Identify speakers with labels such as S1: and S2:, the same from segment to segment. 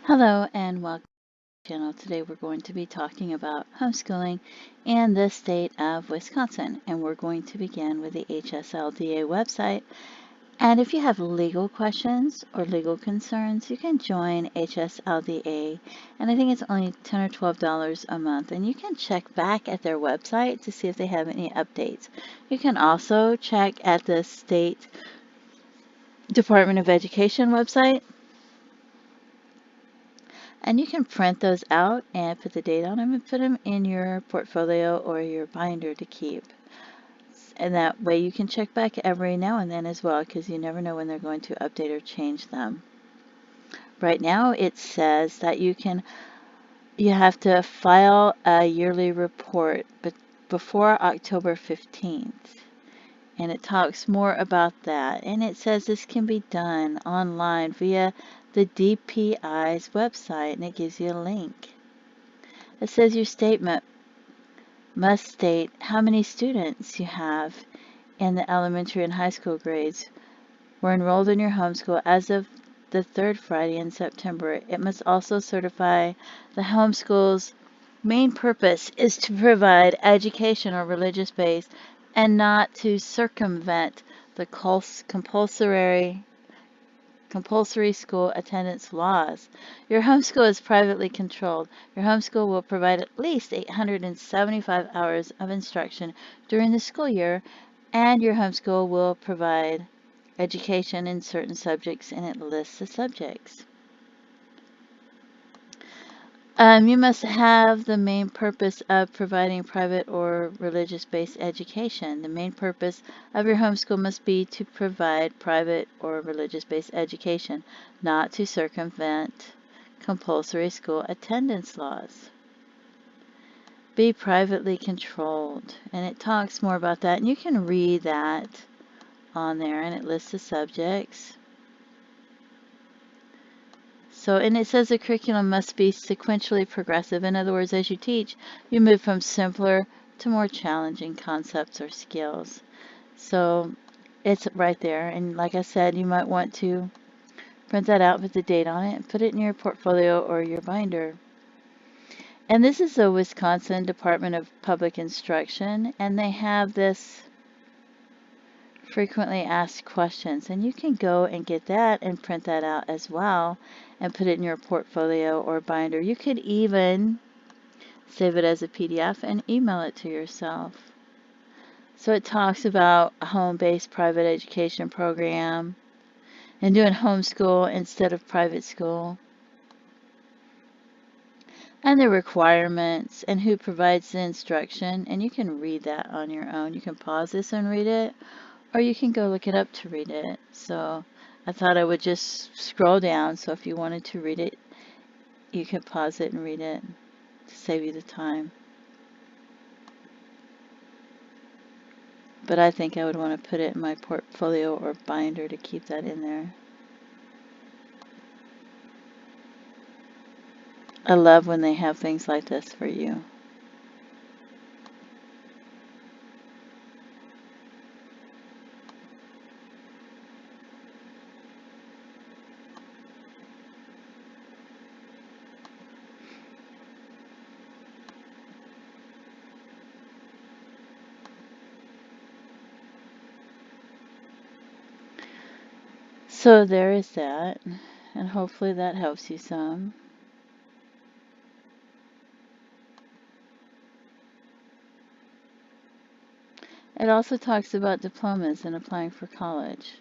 S1: Hello and welcome to the channel. Today we're going to be talking about homeschooling in the state of Wisconsin, and we're going to begin with the HSLDA website. And if you have legal questions or legal concerns, you can join HSLDA, and I think it's only $10 or $12 a month, and you can check back at their website to see if they have any updates. You can also check at the State Department of Education website, and you can print those out and put the date on them and put them in your portfolio or your binder to keep. And that way you can check back every now and then as well, because you never know when they're going to update or change them. Right now it says that you have to file a yearly report before October 15th. And it talks more about that. And it says this can be done online via the DPI's website, and it gives you a link. It says your statement must state how many students you have in the elementary and high school grades were enrolled in your homeschool as of the third Friday in September. It must also certify the homeschool's main purpose is to provide education or religious base and not to circumvent the compulsory school attendance laws. Your homeschool is privately controlled. Your homeschool will provide at least 875 hours of instruction during the school year, and your homeschool will provide education in certain subjects, and it lists the subjects. You must have the main purpose of providing private or religious-based education. The main purpose of your homeschool must be to provide private or religious-based education, not to circumvent compulsory school attendance laws. Be privately controlled, and it talks more about that, and you can read that on there, and it lists the subjects. And it says the curriculum must be sequentially progressive. In other words, as you teach, you move from simpler to more challenging concepts or skills. So it's right there. And like I said, you might want to print that out with the date on it and put it in your portfolio or your binder. And this is the Wisconsin Department of Public Instruction, and they have this frequently asked questions, and you can go and get that and print that out as well and put it in your portfolio or binder. You could even save it as a PDF and email it to yourself. So it talks about a home-based private education program and doing homeschool instead of private school, and the requirements and who provides the instruction, and you can read that on your own. You can pause this and read it, or you can go look it up to read it. So I thought I would just scroll down, so if you wanted to read it, you could pause it and read it to save you the time. But I think I would want to put it in my portfolio or binder to keep that in there. I love when they have things like this for you. So there is that, and hopefully that helps you some. It also talks about diplomas and applying for college.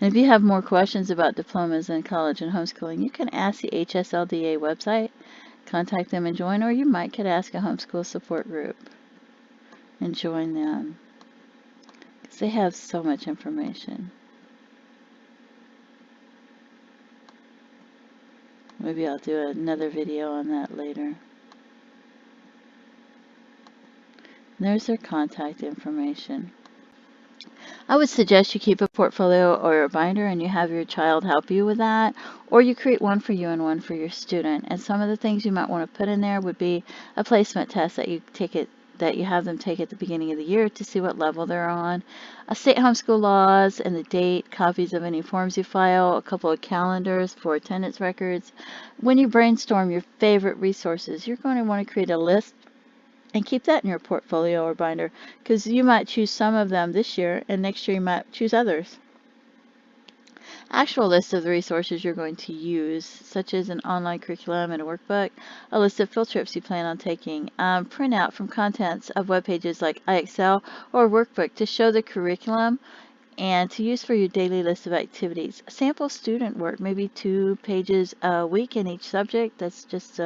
S1: And if you have more questions about diplomas in college and homeschooling, you can ask the HSLDA website, contact them and join, or you could ask a homeschool support group and join them, because they have so much information. Maybe I'll do another video on that later. There's their contact information. I would suggest you keep a portfolio or a binder and you have your child help you with that, or you create one for you and one for your student. And some of the things you might want to put in there would be a placement test that you take it that you have them take at the beginning of the year to see what level they're on, state homeschool laws and the date, copies of any forms you file, a couple of calendars for attendance records. When you brainstorm your favorite resources, you're going to want to create a list and keep that in your portfolio or binder, because you might choose some of them this year and next year you might choose others. Actual list of the resources you're going to use, such as an online curriculum and a workbook, a list of field trips you plan on taking, print out from contents of web pages like iExcel or workbook to show the curriculum and to use for your daily list of activities. Sample student work, maybe 2 pages a week in each subject. That's just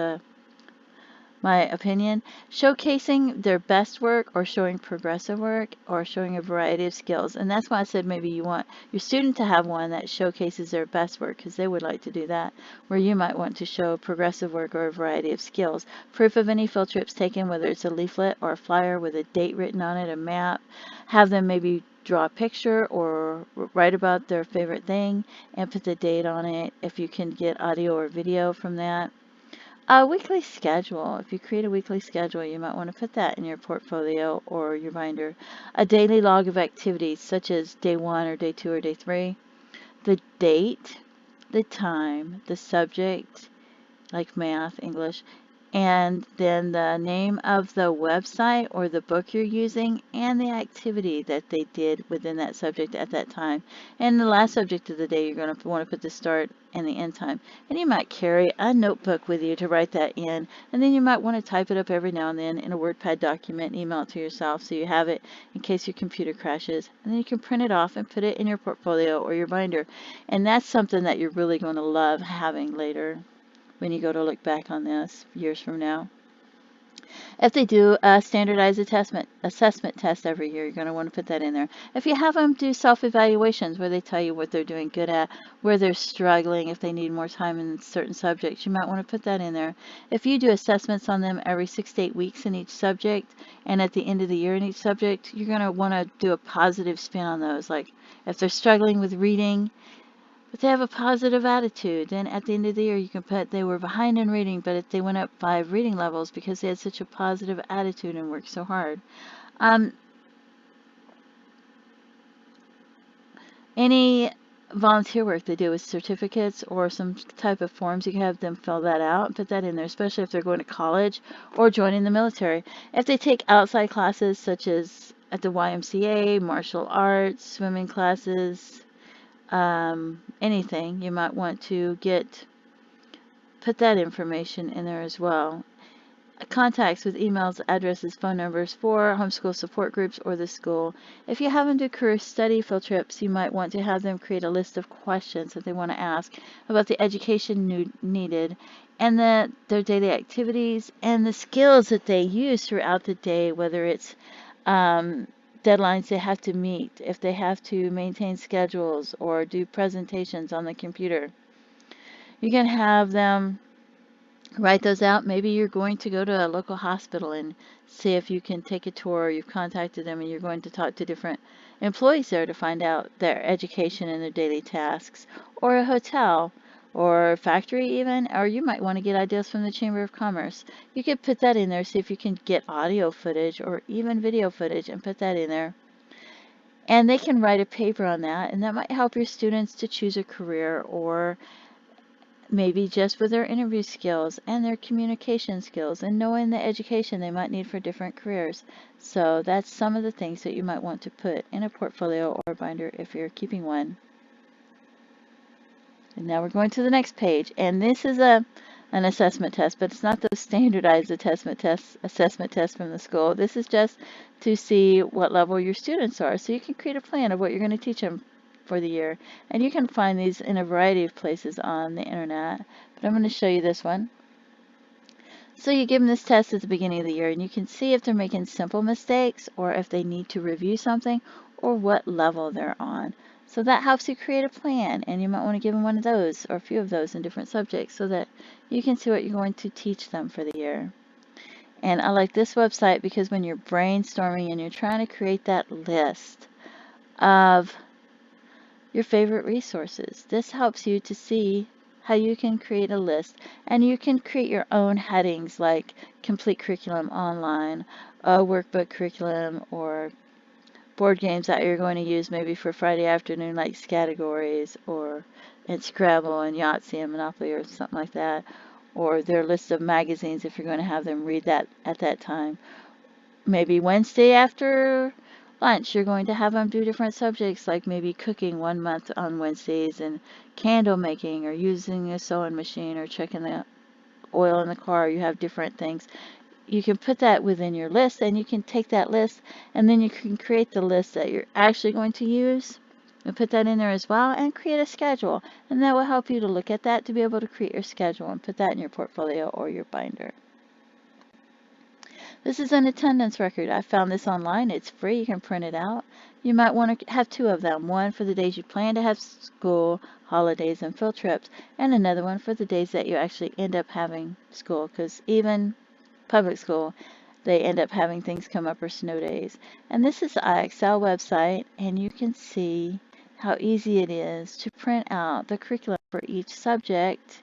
S1: my opinion. Showcasing their best work or showing progressive work or showing a variety of skills. And that's why I said maybe you want your student to have one that showcases their best work, because they would like to do that, where you might want to show progressive work or a variety of skills. Proof of any field trips taken, whether it's a leaflet or a flyer with a date written on it, a map. Have them maybe draw a picture or write about their favorite thing and put the date on it if you can get audio or video from that. A weekly schedule. If you create a weekly schedule, you might want to put that in your portfolio or your binder. A daily log of activities, such as day 1 or day 2 or day 3. The date, the time, the subject, like math, English, and then the name of the website or the book you're using and the activity that they did within that subject at that time. And the last subject of the day, you're going to want to put the start and the end time. And you might carry a notebook with you to write that in, and then you might want to type it up every now and then in a WordPad document and email it to yourself so you have it in case your computer crashes. And then you can print it off and put it in your portfolio or your binder. And that's something that you're really going to love having later when you go to look back on this years from now. If they do a standardized assessment test every year, you're going to want to put that in there. If you have them do self-evaluations where they tell you what they're doing good at, where they're struggling, if they need more time in certain subjects, you might want to put that in there. If you do assessments on them every 6 to 8 weeks in each subject, and at the end of the year in each subject, you're going to want to do a positive spin on those. Like if they're struggling with reading, but they have a positive attitude, then at the end of the year you can put they were behind in reading, but if they went up 5 reading levels because they had such a positive attitude and worked so hard. Any volunteer work they do with certificates or some type of forms, you can have them fill that out and put that in there, especially if they're going to college or joining the military. If they take outside classes such as at the YMCA, martial arts, swimming classes, anything, you might want to put that information in there as well. Contacts with emails, addresses, phone numbers for homeschool support groups or the school. If you have them do career study field trips, you might want to have them create a list of questions that they want to ask about the education needed and their daily activities and the skills that they use throughout the day, whether it's deadlines they have to meet, if they have to maintain schedules or do presentations on the computer. You can have them write those out. Maybe you're going to go to a local hospital and see if you can take a tour. You've contacted them and you're going to talk to different employees there to find out their education and their daily tasks, or a hotel or a factory even, or you might want to get ideas from the Chamber of Commerce. You could put that in there, see if you can get audio footage or even video footage and put that in there. And they can write a paper on that, and that might help your students to choose a career, or maybe just with their interview skills and their communication skills and knowing the education they might need for different careers. So that's some of the things that you might want to put in a portfolio or binder if you're keeping one. And now we're going to the next page, and this is an assessment test, but it's not the standardized assessment test from the school. This is just to see what level your students are, so you can create a plan of what you're going to teach them for the year. And you can find these in a variety of places on the internet, but I'm going to show you this one. So you give them this test at the beginning of the year, and you can see if they're making simple mistakes or if they need to review something or what level they're on. So that helps you create a plan, and you might want to give them one of those or a few of those in different subjects so that you can see what you're going to teach them for the year. And I like this website because when you're brainstorming and you're trying to create that list of your favorite resources, this helps you to see how you can create a list, and you can create your own headings like complete curriculum online, a workbook curriculum, or board games that you're going to use maybe for Friday afternoon like Scattergories or in Scrabble and Yahtzee and Monopoly or something like that, or their list of magazines if you're going to have them read that at that time. Maybe Wednesday after lunch you're going to have them do different subjects like maybe cooking 1 month on Wednesdays and candle making or using a sewing machine or checking the oil in the car. You have different things. You can put that within your list, and you can take that list and then you can create the list that you're actually going to use and put that in there as well and create a schedule, and that will help you to look at that to be able to create your schedule and put that in your portfolio or your binder. This is an attendance record. I found this online. It's free. You can print it out. You might want to have two of them, one for the days you plan to have school, holidays, and field trips, and another one for the days that you actually end up having school, because even public school, they end up having things come up or snow days. And this is the IXL website, and you can see how easy it is to print out the curriculum for each subject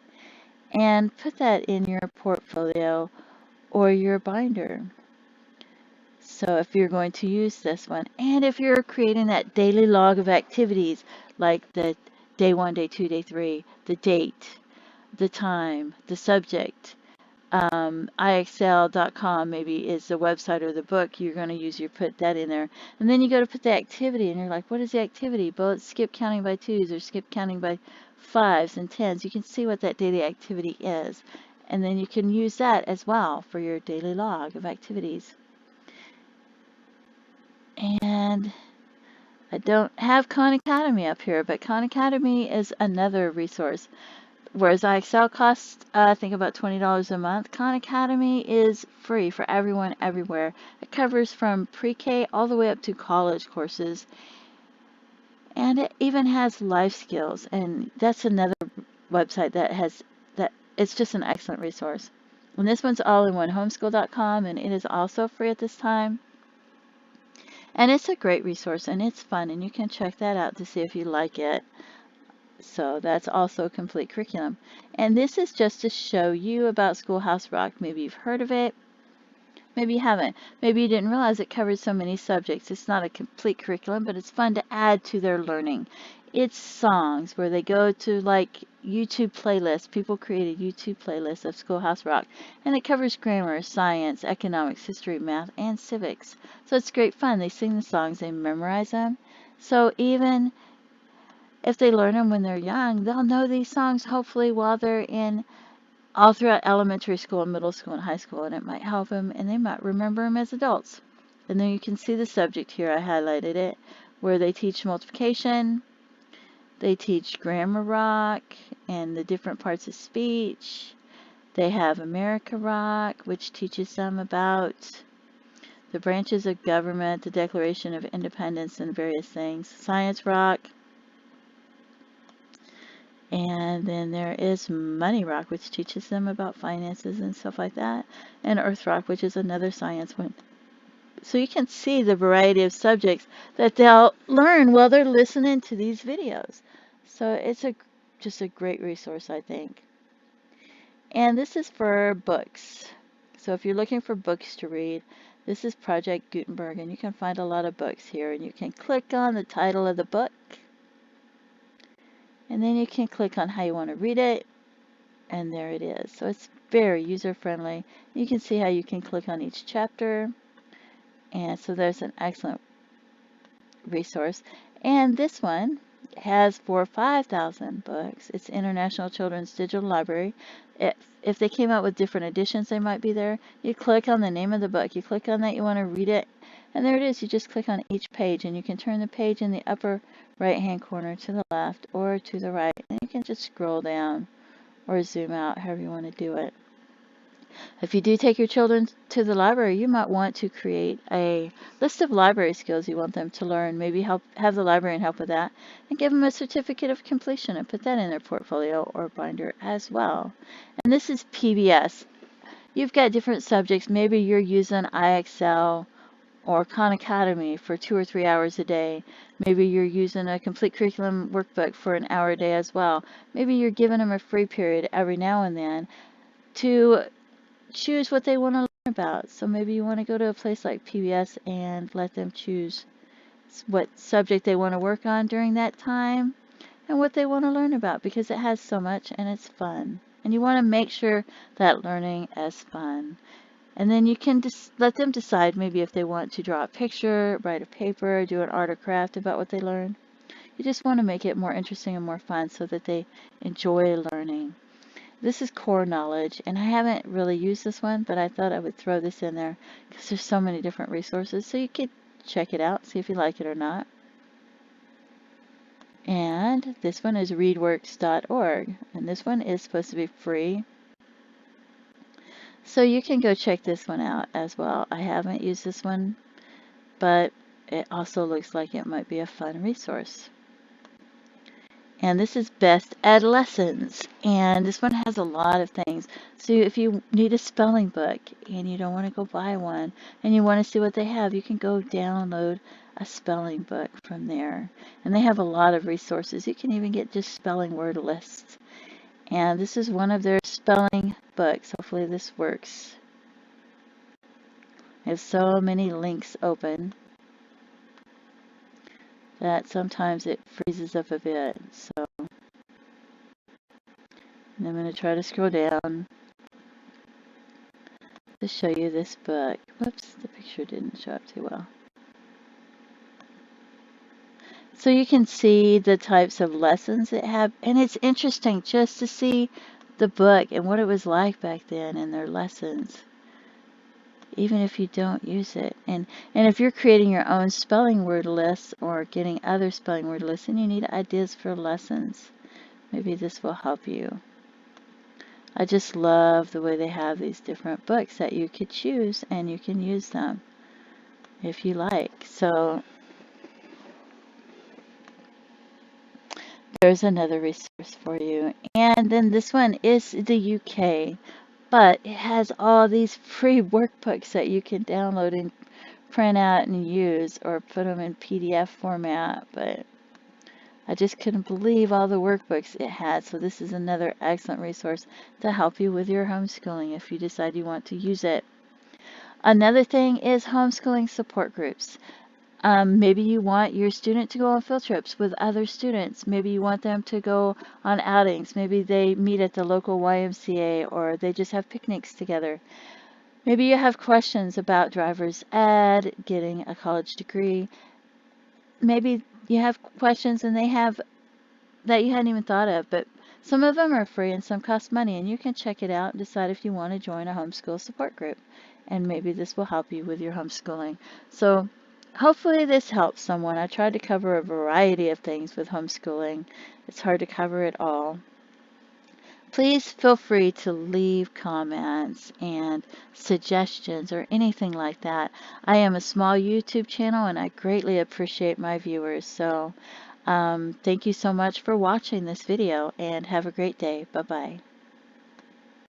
S1: and put that in your portfolio or your binder. So if you're going to use this one, and if you're creating that daily log of activities, like the day 1, day 2, day 3, the date, the time, the subject, IXL.com maybe is the website or the book you're going to use, you put that in there. And then you go to put the activity, and you're like, what is the activity? Well, it's skip counting by 2s or skip counting by 5s and 10s. You can see what that daily activity is. And then you can use that as well for your daily log of activities. And I don't have Khan Academy up here, but Khan Academy is another resource. Whereas IXL costs, I think, about $20 a month, Khan Academy is free for everyone, everywhere. It covers from pre-K all the way up to college courses. And it even has life skills. And that's another website that has, that it's just an excellent resource. And this one's all in one, homeschool.com, and it is also free at this time. And it's a great resource, and it's fun, and you can check that out to see if you like it. So that's also complete curriculum. And this is just to show you about Schoolhouse Rock. Maybe you've heard of it, maybe you haven't. Maybe you didn't realize it covers so many subjects. It's not a complete curriculum, but it's fun to add to their learning. It's songs where they go to like YouTube playlists. People create a YouTube playlist of Schoolhouse Rock, and it covers grammar, science, economics, history, math, and civics. So it's great fun. They sing the songs, they memorize them. So even if they learn them when they're young, they'll know these songs hopefully while they're in all throughout elementary school, middle school, and high school, and it might help them, and they might remember them as adults. And then you can see the subject here, I highlighted it, where they teach multiplication, they teach grammar rock, and the different parts of speech. They have America Rock, which teaches them about the branches of government, the Declaration of Independence, and various things. Science Rock. And then there is Money Rock, which teaches them about finances and stuff like that. And Earth Rock, which is another science one. So you can see the variety of subjects that they'll learn while they're listening to these videos. So it's just a great resource, I think. And this is for books. So if you're looking for books to read, this is Project Gutenberg, and you can find a lot of books here. And you can click on the title of the book. And then you can click on how you want to read it, and there it is. So it's very user-friendly. You can see how you can click on each chapter, and so there's an excellent resource. And this one has 4,000 or 5,000 books. It's International Children's Digital Library. If they came out with different editions, they might be there. You click on the name of the book. You click on that, you want to read it, and there it is. You just click on each page, and you can turn the page in the upper right-hand corner to the left or to the right, and you can just scroll down or zoom out, however you want to do it. If you do take your children to the library, you might want to create a list of library skills you want them to learn. Maybe have the librarian help with that, and give them a certificate of completion and put that in their portfolio or binder as well. And this is PBS. You've got different subjects. Maybe you're using IXL or Khan Academy for 2 or 3 hours a day. Maybe you're using a complete curriculum workbook for an hour a day as well. Maybe you're giving them a free period every now and then to choose what they want to learn about. So maybe you want to go to a place like PBS and let them choose what subject they want to work on during that time and what they want to learn about, because it has so much and it's fun. And you want to make sure that learning is fun. And then you can just let them decide maybe if they want to draw a picture, write a paper, do an art or craft about what they learned. You just want to make it more interesting and more fun so that they enjoy learning. This is core knowledge, and I haven't really used this one, but I thought I would throw this in there because there's so many different resources, so you could check it out, see if you like it or not. And this one is readworks.org, and this one is supposed to be free. So you can go check this one out as well. I haven't used this one, but it also looks like it might be a fun resource. And this is Best Ed Lessons, and this one has a lot of things. So if you need a spelling book and you don't want to go buy one and you want to see what they have, you can go download a spelling book from there. And they have a lot of resources. You can even get just spelling word lists. And this is one of their spelling books. Hopefully this works. I have so many links open that sometimes it freezes up a bit. So and I'm going to try to scroll down to show you this book. Whoops, the picture didn't show up too well. So you can see the types of lessons it have, and it's interesting just to see the book and what it was like back then and their lessons, even if you don't use it. And if you're creating your own spelling word lists or getting other spelling word lists and you need ideas for lessons, maybe this will help you. I just love the way they have these different books that you could choose and you can use them if you like. So there's another resource for you. And then this one is the UK, but it has all these free workbooks that you can download and print out and use or put them in PDF format. But I just couldn't believe all the workbooks it had. So this is another excellent resource to help you with your homeschooling if you decide you want to use it. Another thing is homeschooling support groups. Maybe you want your student to go on field trips with other students. Maybe you want them to go on outings. Maybe they meet at the local YMCA or they just have picnics together. Maybe you have questions about driver's ed, getting a college degree. Maybe you have questions and they have that you hadn't even thought of, but some of them are free and some cost money, and you can check it out and decide if you want to join a homeschool support group. And maybe this will help you with your homeschooling. So hopefully this helps someone. I tried to cover a variety of things with homeschooling. It's hard to cover it all. Please feel free to leave comments and suggestions or anything like that. I am a small YouTube channel and I greatly appreciate my viewers. So thank you so much for watching this video and have a great day. Bye-bye.